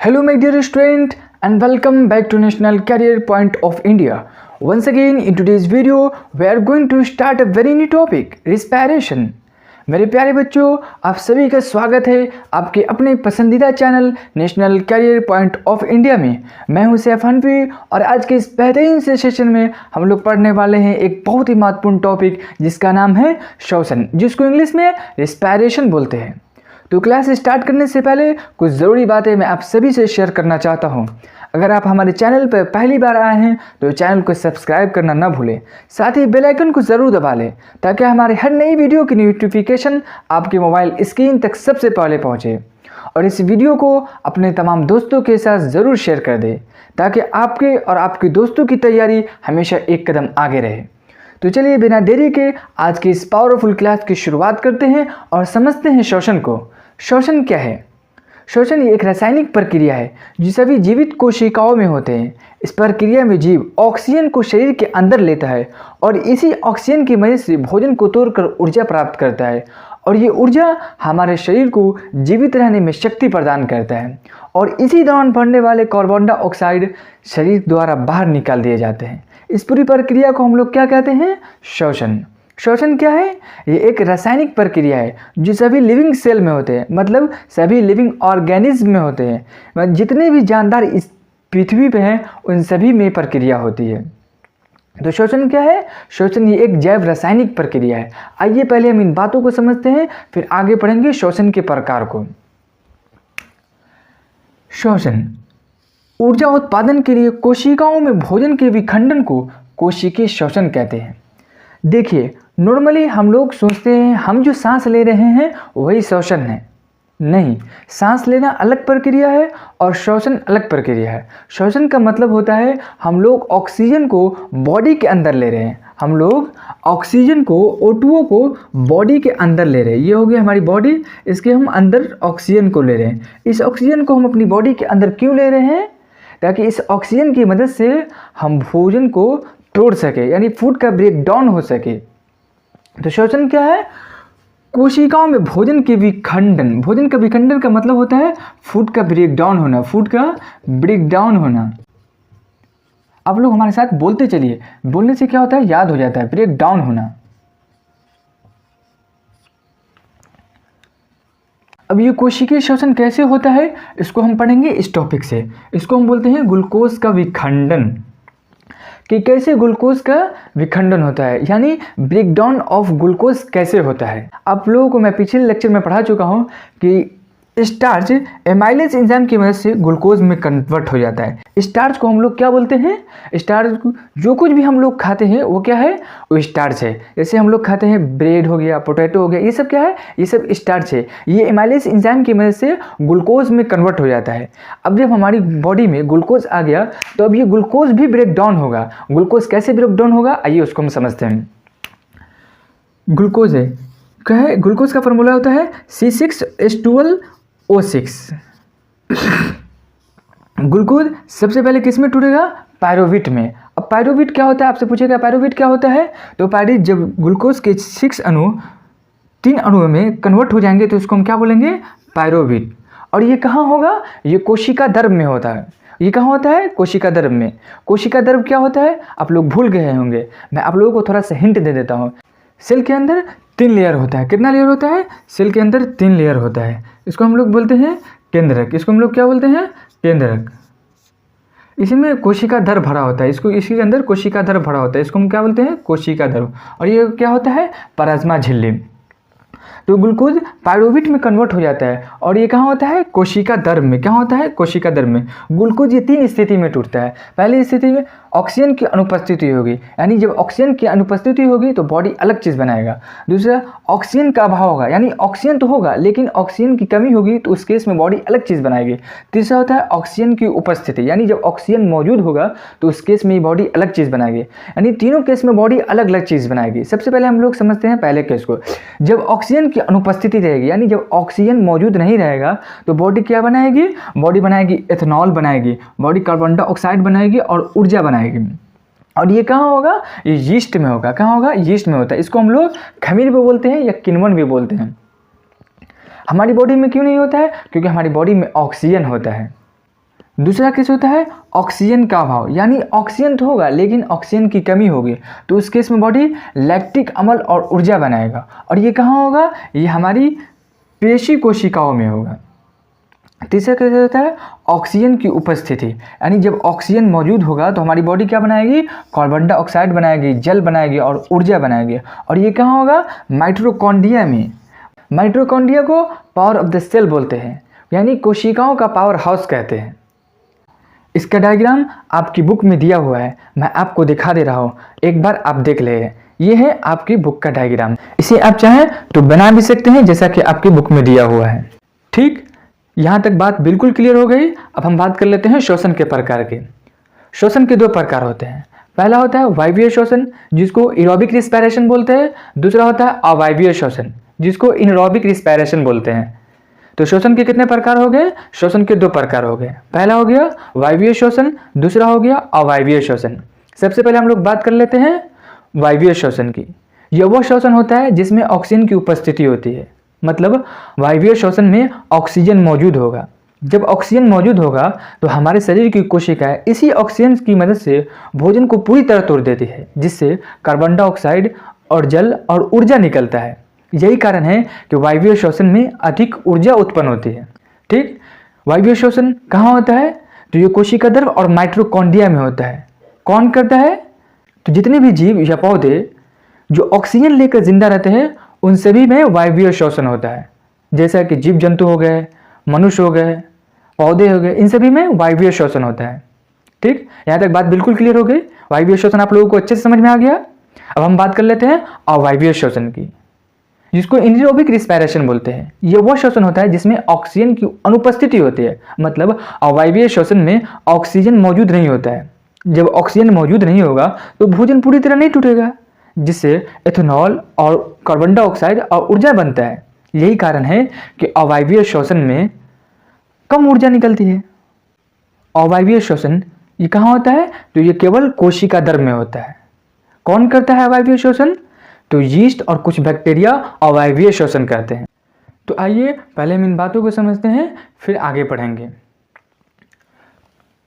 Hello my dear student and welcome back to National Career Point of India. Once again in today's video we are going to start a very new topic, respiration. मेरे प्यारे बच्चों, आप सभी का स्वागत है आपके अपने पसंदीदा channel National Career Point of India में। मैं हूं सैफ हनफी और आज के इस बेहतरीन से सेशन में हम लोग पढ़ने वाले हैं एक बहुत ही महत्वपूर्ण टॉपिक जिसका नाम है श्वसन, जिसको इंग्लिश में रेस्पिरेशन बोलते हैं। तो क्लास स्टार्ट करने से पहले कुछ ज़रूरी बातें मैं आप सभी से शेयर करना चाहता हूं। अगर आप हमारे चैनल पर पहली बार आए हैं तो चैनल को सब्सक्राइब करना ना भूलें, साथ ही बेल आइकन को ज़रूर दबा लें ताकि हमारे हर नई वीडियो की नोटिफिकेशन आपके मोबाइल स्क्रीन तक सबसे पहले पहुंचे। और इस वीडियो को अपने तमाम दोस्तों के साथ ज़रूर शेयर कर दें ताकि आपके और आपके दोस्तों की तैयारी हमेशा एक कदम आगे रहे। तो चलिए बिना देरी के आज की इस पावरफुल क्लास की शुरुआत करते हैं और समझते हैं श्वसन को। श्वसन क्या है? श्वसन एक रासायनिक प्रक्रिया है जो सभी जीवित कोशिकाओं में होते हैं। इस प्रक्रिया में जीव ऑक्सीजन को शरीर के अंदर लेता है और इसी ऑक्सीजन की मदद से भोजन को तोड़कर ऊर्जा प्राप्त करता है और ये ऊर्जा हमारे शरीर को जीवित रहने में शक्ति प्रदान करता है। और इसी दौरान बढ़ने वाले कार्बन डाइऑक्साइड शरीर द्वारा बाहर निकाल दिए जाते हैं। इस पूरी प्रक्रिया को हम लोग क्या कहते हैं? श्वसन। श्वसन क्या है? ये एक रासायनिक प्रक्रिया है जो सभी लिविंग सेल में होते हैं, मतलब सभी लिविंग ऑर्गेनिज्म में होते हैं। जितने भी जानदार इस पृथ्वी पे हैं उन सभी में प्रक्रिया होती है। तो श्वसन क्या है? श्वसन ये एक जैव रासायनिक प्रक्रिया है। आइए पहले हम इन बातों को समझते हैं, फिर आगे पढ़ेंगे श्वसन के प्रकार को। श्वसन ऊर्जा उत्पादन के लिए कोशिकाओं में भोजन के विखंडन को कोशिकीय श्वसन कहते हैं। देखिए, नॉर्मली हम लोग सोचते हैं हम जो सांस ले रहे हैं वही श्वसन है। नहीं, सांस लेना अलग प्रक्रिया है और श्वसन अलग प्रक्रिया है। श्वसन का मतलब होता है हम लोग ऑक्सीजन को बॉडी के अंदर ले रहे हैं। हम लोग ऑक्सीजन को O2 को बॉडी के अंदर ले रहे हैं। ये हो गई हमारी बॉडी, इसके हम अंदर ऑक्सीजन को ले रहे हैं। इस ऑक्सीजन को हम अपनी बॉडी के अंदर क्यों ले रहे हैं? ताकि इस ऑक्सीजन की मदद से हम भोजन को तोड़ सके, यानी फूड का ब्रेक डाउन हो सके। तो श्वसन क्या है? कोशिकाओं में भोजन के विखंडन। भोजन का विखंडन का मतलब होता है फूड का ब्रेक डाउन होना, फूड का ब्रेक डाउन होना। आप लोग हमारे साथ बोलते चलिए, बोलने से क्या होता है? याद हो जाता है, ब्रेक डाउन होना। अब ये कोशिकीय श्वसन कैसे होता है इसको हम पढ़ेंगे इस टॉपिक से। इसको हम बोलते हैं ग्लूकोज का विखंडन, कि कैसे ग्लूकोज का विखंडन होता है, यानी ब्रेक डाउन ऑफ ग्लूकोज कैसे होता है। आप लोगों को मैं पिछले लेक्चर में पढ़ा चुका हूँ कि स्टार्च एमाइलेज एंजाइम की मदद से ग्लूकोज में कन्वर्ट हो जाता है। स्टार्च को हम लोग क्या बोलते हैं? स्टार्च को जो कुछ भी हम लोग खाते हैं वो क्या है? वो स्टार्च है। जैसे हम लोग खाते हैं ब्रेड हो गया, पोटैटो हो गया, ये सब क्या है? ये सब स्टार्च है। ये एमाइलेज एंजाइम की मदद से ग्लूकोज में कन्वर्ट हो जाता है। अब जब हमारी बॉडी में ग्लूकोज आ गया तो अब ये ग्लूकोज भी ब्रेक डाउन होगा। ग्लूकोज कैसे ब्रेक डाउन होगा आइए उसको हम समझते हैं। ग्लूकोज है क्या है? ग्लूकोज का फॉर्मूला होता है C6H12O6। ग्लूकोज सबसे पहले किस में टूटेगा? पायरोविट में। अब पायरोविट क्या होता है? आपसे पूछेगा पायरोविट क्या होता है? तो पायरोविट जब ग्लूकोज के 6 अणु 3 अणुओं में कन्वर्ट हो जाएंगे तो इसको हम क्या बोलेंगे? पायरोविट। और ये कहाँ होगा? ये कोशिका द्रव में होता है। ये कहाँ होता है? कोशिका द्रव में। कोशिका द्रव क्या होता है आप लोग भूल गए होंगे, मैं आप लोगों को थोड़ा सा हिंट दे देता हूँ। सेल के अंदर 3 लेयर होता है। कितना लेयर होता है? सेल के अंदर 3 लेयर होता है। इसको हम लोग बोलते हैं केंद्रक। इसको हम लोग क्या बोलते हैं? केंद्रक। इसमें कोशिका द्रव भरा होता है, इसको इसके अंदर कोशिका द्रव भरा होता है, इसको हम क्या बोलते हैं? कोशिका द्रव। और ये क्या होता है? प्लाज्मा झिल्ली। तो ग्लूकोज पायरोविट में कन्वर्ट हो जाता है और ये कहाँ होता है? कोशिका द्रव में। क्या होता है? कोशिका द्रव में। ग्लूकोज ये 3 स्थिति में टूटता है। पहली स्थिति में ऑक्सीजन की अनुपस्थिति होगी, यानी जब ऑक्सीजन की अनुपस्थिति होगी तो बॉडी अलग चीज़ बनाएगा। दूसरा, ऑक्सीजन का अभाव होगा, यानी ऑक्सीजन तो होगा लेकिन ऑक्सीजन की कमी होगी तो उस केस में बॉडी अलग चीज़ बनाएगी। तीसरा होता है ऑक्सीजन की उपस्थिति, यानी जब ऑक्सीजन मौजूद होगा तो उस केस में बॉडी अलग चीज़ बनाएगी। यानी तीनों केस में बॉडी अलग अलग चीज़ बनाएगी। सबसे पहले हम लोग समझते हैं पहले केस को। जब ऑक्सीजन की अनुपस्थिति रहेगी, यानी जब ऑक्सीजन मौजूद नहीं रहेगा तो बॉडी क्या बनाएगी? बॉडी बनाएगी एथेनॉल बनाएगी, बॉडी कार्बन डाइऑक्साइड बनाएगी और ऊर्जा बनाएगी। और ये कहाँ होगा? ये यीस्ट में होगा। कहाँ होगा? यीस्ट में होता है। इसको हम लोग खमीर भी बोलते हैं या किण्वन भी बोलते हैं। हमारी बॉडी में क्यों नहीं होता है? क्योंकि हमारी बॉडी में ऑक्सीजन होता है। दूसरा केस होता है ऑक्सीजन का अभाव, यानी ऑक्सीजन तो होगा लेकिन ऑक्सीजन की कमी होगी, तो उस केस में बॉडी लैक्टिक अम्ल और ऊर्जा बनाएगा। और ये कहाँ होगा? ये हमारी पेशी कोशिकाओं में होगा। तीसरा केस होता है ऑक्सीजन की उपस्थिति, यानी जब ऑक्सीजन मौजूद होगा तो हमारी बॉडी क्या बनाएगी? कार्बन डाइऑक्साइड बनाएगी, जल बनाएगी और ऊर्जा बनाएगी। और ये कहाँ होगा? माइटोकॉन्ड्रिया में। माइटोकॉन्ड्रिया को पावर ऑफ द सेल बोलते हैं, यानी कोशिकाओं का पावर हाउस कहते हैं। इसका डायग्राम आपकी बुक में दिया हुआ है, मैं आपको दिखा दे रहा हूँ, एक बार आप देख ले। ये है आपकी बुक का डायग्राम, इसे आप चाहें तो बना भी सकते हैं जैसा कि आपकी बुक में दिया हुआ है। ठीक, यहाँ तक बात बिल्कुल क्लियर हो गई। अब हम बात कर लेते हैं श्वसन के प्रकार के। श्वसन के दो प्रकार होते हैं। पहला होता है वायवीय श्वसन, जिसको एरोबिक रिस्पायरेशन बोलते हैं। दूसरा होता है अवायवीय श्वसन, जिसको इनएरोबिक रिस्पायरेशन बोलते हैं। तो श्वसन के कितने प्रकार हो गए? श्वसन के दो प्रकार हो गए। पहला हो गया वायवीय श्वसन, दूसरा हो गया अवायवीय श्वसन। सबसे पहले हम लोग बात कर लेते हैं वायवीय श्वसन की। यह वो श्वसन होता है जिसमें ऑक्सीजन की उपस्थिति होती है, मतलब वायवीय श्वसन में ऑक्सीजन मौजूद होगा। जब ऑक्सीजन मौजूद होगा तो हमारे शरीर की कोशिकाएं इसी ऑक्सीजन की मदद से भोजन को पूरी तरह तोड़ देती है, जिससे कार्बन डाइऑक्साइड और जल और ऊर्जा निकलता है। यही कारण है कि वायवीय श्वसन में अधिक ऊर्जा उत्पन्न होती है। ठीक, वायवीय श्वसन कहाँ होता है? तो ये कोशिका द्रव और माइटोकॉन्ड्रिया में होता है। कौन करता है? तो जितने भी जीव या पौधे जो ऑक्सीजन लेकर जिंदा रहते हैं उन सभी में वायवीय श्वसन होता है। जैसा कि जीव जंतु हो गए, मनुष्य हो गए, पौधे हो गए, इन सभी में वायवीय श्वसन होता है। ठीक, यहाँ तक बात बिल्कुल क्लियर हो गई। वायवीय श्वसन आप लोगों को अच्छे से समझ में आ गया। अब हम बात कर लेते हैं अवायवीय श्वसन की, जिसको एनारोबिक रिस्पायरेशन बोलते हैं। ये वो श्वसन होता है जिसमें ऑक्सीजन की अनुपस्थिति होती है, मतलब अवायवीय श्वसन में ऑक्सीजन मौजूद नहीं होता है। जब ऑक्सीजन मौजूद नहीं होगा तो भोजन पूरी तरह नहीं टूटेगा, जिससे एथेनॉल और कार्बन डाइऑक्साइड और ऊर्जा बनता है। यही कारण है कि अवायवीय श्वसन में कम ऊर्जा निकलती है। अवायवीय श्वसन ये कहाँ होता है? तो ये केवल कोशिका द्रव में होता है। कौन करता है अवायवीय श्वसन? तो यीस्ट और कुछ बैक्टीरिया अवायवीय श्वसन करते हैं। तो आइए पहले हम इन बातों को समझते हैं, फिर आगे पढ़ेंगे।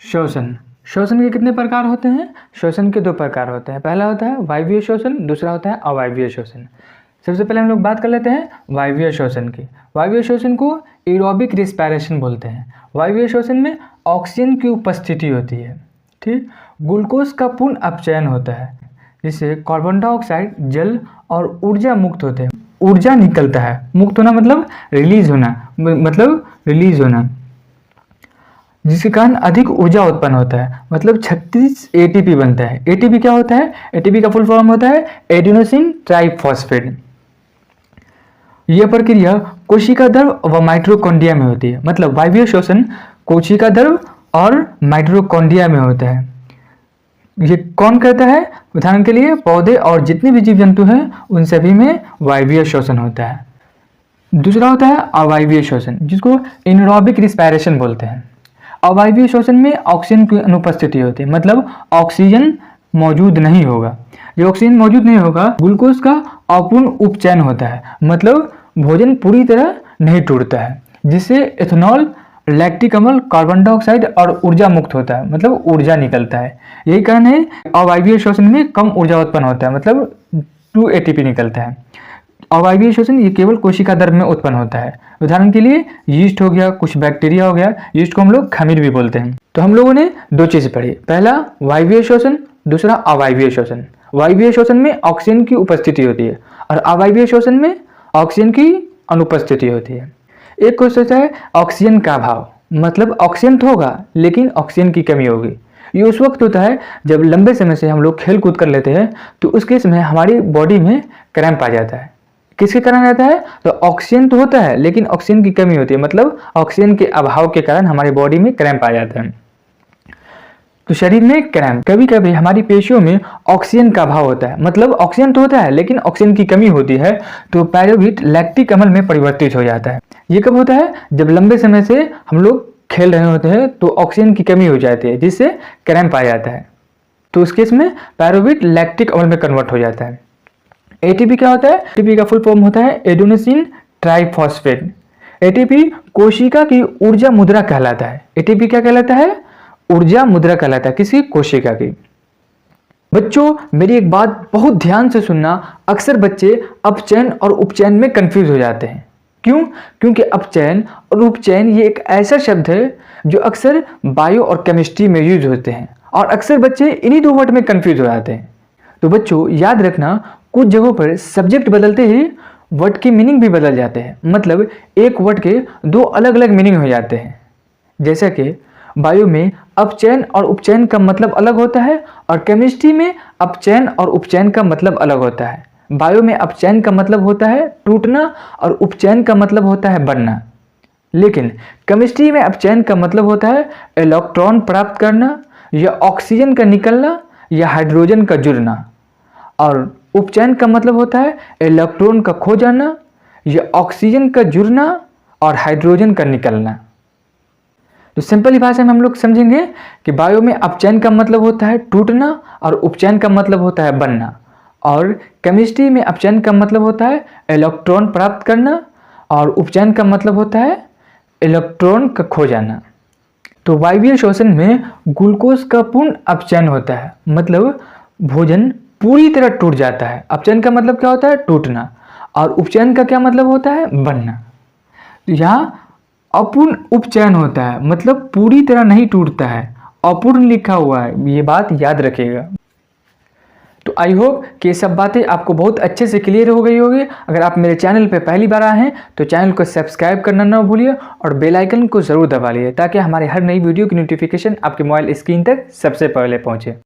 श्वसन, श्वसन के कितने प्रकार होते हैं? श्वसन के दो प्रकार होते हैं। पहला होता है वायवीय श्वसन, दूसरा होता है अवायवीय श्वसन। सबसे पहले हम लोग बात कर लेते हैं वायवीय श्वसन की। वायवीय श्वसन को एरोबिक रिस्पायरेशन बोलते हैं। वायवीय श्वसन में ऑक्सीजन की उपस्थिति होती है। ठीक, ग्लूकोज का पूर्ण अपचयन होता है, जिससे कार्बन डाइऑक्साइड, जल और ऊर्जा मुक्त होते हैं। ऊर्जा निकलता है, मुक्त होना मतलब रिलीज होना, जिसके कारण अधिक ऊर्जा उत्पन्न होता है, मतलब 36 एटीपी बनता है। एटीपी क्या होता है? एटीपी का फुल फॉर्म होता है एडिनोसिन ट्राइफॉस्फेट। यह प्रक्रिया कोशिका द्रव व माइटोकॉन्ड्रिया में होती है, मतलब वायवीय श्वसन कोशिका द्रव और माइटोकॉन्ड्रिया में होता है। ये कौन करता है? उदाहरण के लिए पौधे और जितने भी जीव जंतु हैं उन सभी में वायवीय श्वसन होता है। दूसरा होता है अवायवीय श्वसन, जिसको एनारोबिक रिस्पायरेशन बोलते हैं। अवायवीय श्वसन में ऑक्सीजन की अनुपस्थिति होती है, मतलब ऑक्सीजन मौजूद नहीं होगा। जब ऑक्सीजन मौजूद नहीं होगा, ग्लूकोज का अपूर्ण उपचयन होता है, मतलब भोजन पूरी तरह नहीं टूटता है, जिससे एथेनॉल, लैक्टिक अम्ल, कार्बन डाइऑक्साइड और ऊर्जा मुक्त होता है, मतलब ऊर्जा निकलता है। यही कारण है अवायवीय श्वसन में कम ऊर्जा उत्पन्न होता है, मतलब 2 एटीपी निकलता है। अवायवीय श्वसन ये केवल कोशिका द्रव में उत्पन्न होता है। उदाहरण के लिए यीस्ट हो गया, कुछ बैक्टीरिया हो गया। यीस्ट को हम लोग खमीर भी बोलते हैं। तो हम लोगों ने 2 चीज़ पढ़ी, पहला वायवीय श्वसन, दूसरा अवायवीय श्वसन। वायवीय श्वसन में ऑक्सीजन की उपस्थिति होती है और अवायवीय श्वसन में ऑक्सीजन की अनुपस्थिति होती है। एक क्वेश्चन है ऑक्सीजन का अभाव, मतलब ऑक्सीजन तो होगा लेकिन ऑक्सीजन की कमी होगी। ये उस वक्त होता है जब लंबे समय से हम लोग खेल कूद कर लेते हैं, तो उस केस में हमारी बॉडी में क्रैम्प आ जाता है। किसके कारण आता है? तो ऑक्सीजन तो होता है लेकिन ऑक्सीजन की कमी होती है, मतलब ऑक्सीजन के अभाव के कारण हमारी बॉडी में क्रैम्प आ जाता है। तो शरीर में क्रैम्प, कभी कभी हमारी पेशियों में ऑक्सीजन का अभाव होता है, मतलब ऑक्सीजन तो होता है लेकिन ऑक्सीजन की कमी होती है, तो पायरुवेट लैक्टिक अम्ल में परिवर्तित हो जाता है। ये कब होता है? जब लंबे समय से हम लोग खेल रहे होते हैं तो ऑक्सीजन की कमी हो जाती है, जिससे क्रैम्प आ जाता है। तो उस केस में पायरुवेट लैक्टिक अम्ल में कन्वर्ट हो जाता है। एटीपी क्या होता है? एटीपी का फुल फॉर्म होता है एडिनोसिन ट्राइफॉस्फेट। एटीपी कोशिका की ऊर्जा मुद्रा कहलाता है। एटीपी क्या कहलाता है? ऊर्जा मुद्रा कहलाता है किसी कोशिका की। बच्चों मेरी एक बात बहुत ध्यान से सुनना, अक्सर बच्चे अपचयन और उपचयन में कंफ्यूज हो जाते हैं। क्यों? क्योंकि अपचयन और उपचयन ये एक ऐसा शब्द है जो अक्सर बायो और केमिस्ट्री में यूज होते हैं और अक्सर बच्चे इन्हीं दो वर्ड में कंफ्यूज हो जाते हैं। तो बच्चों याद रखना, कुछ जगहों पर सब्जेक्ट बदलते ही वर्ड के मीनिंग भी बदल जाते हैं, मतलब एक वर्ड के दो अलग अलग मीनिंग हो जाते हैं। जैसा कि बायो में अपचयन और उपचयन का मतलब अलग होता है और केमिस्ट्री में अपचयन और उपचयन का मतलब अलग होता है। बायो में अपचयन का मतलब होता है टूटना और उपचयन का मतलब होता है बनना, लेकिन केमिस्ट्री में अपचयन का मतलब होता है इलेक्ट्रॉन प्राप्त करना या ऑक्सीजन का निकलना या हाइड्रोजन का जुड़ना, और उपचयन का मतलब होता है इलेक्ट्रॉन का खो जाना या ऑक्सीजन का जुड़ना और हाइड्रोजन का निकलना। तो सिंपल भाषा में हम लोग समझेंगे कि बायो में अपचयन का मतलब होता है टूटना और उपचयन का मतलब होता है बनना, और केमिस्ट्री में अपचयन का मतलब होता है इलेक्ट्रॉन प्राप्त करना और उपचयन का मतलब होता है इलेक्ट्रॉन का खो जाना। तो वायवीय श्वसन में ग्लूकोज का पूर्ण अपचयन होता है, मतलब भोजन पूरी तरह टूट जाता है। अपचयन का मतलब क्या होता है? टूटना, और उपचयन का क्या मतलब होता है? बनना। तो यहाँ अपूर्ण उपचयन होता है, मतलब पूरी तरह नहीं टूटता है, अपूर्ण लिखा हुआ है, ये बात याद रखिएगा। तो आई होप कि ये सब बातें आपको बहुत अच्छे से क्लियर हो गई होगी। अगर आप मेरे चैनल पे पहली बार आए हैं तो चैनल को सब्सक्राइब करना ना भूलिए और बेल आइकन को ज़रूर दबा लीजिए ताकि हमारे हर नई वीडियो की नोटिफिकेशन आपके मोबाइल स्क्रीन तक सबसे पहले पहुंचे।